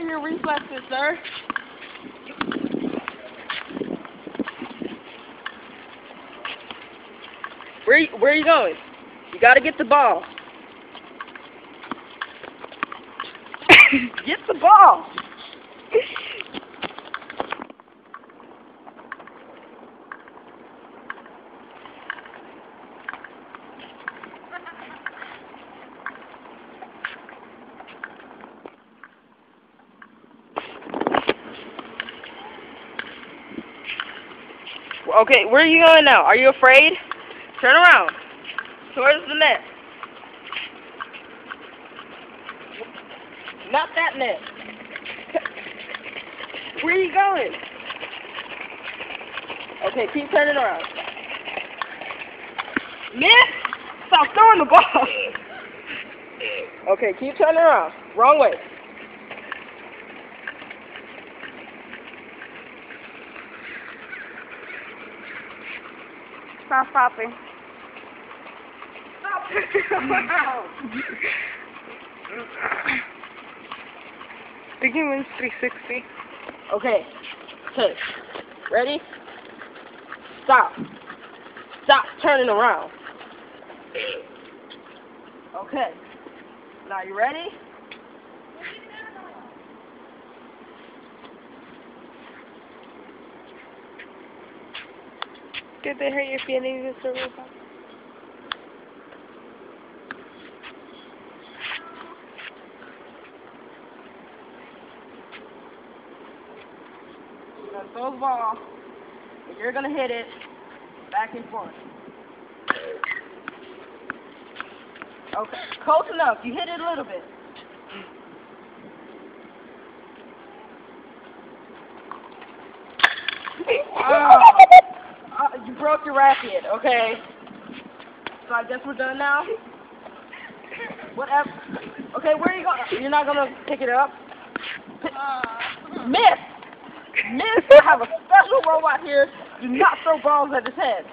your reflexes, sir. Where are you going? You gotta get the ball. Get the ball. Okay, where are you going now? Are you afraid? Turn around. Towards the net. Not that net. Where are you going? Okay, keep turning around. Miss! Stop throwing the ball! Okay, keep turning around. Wrong way. Stop stopping. Stop! Begin wins 360. Okay. Okay. Ready? Stop. Stop turning around. Okay. Now you ready? Did they hurt your feelings, Mr. Robot? You're gonna throw the ball, and you're gonna hit it back and forth. Okay, close enough. You hit it a little bit. You broke your racket, okay? So I guess we're done now? Whatever. Okay, where are you going? You're not gonna pick it up? Miss! Miss! I have a special robot here. Do not throw balls at his head.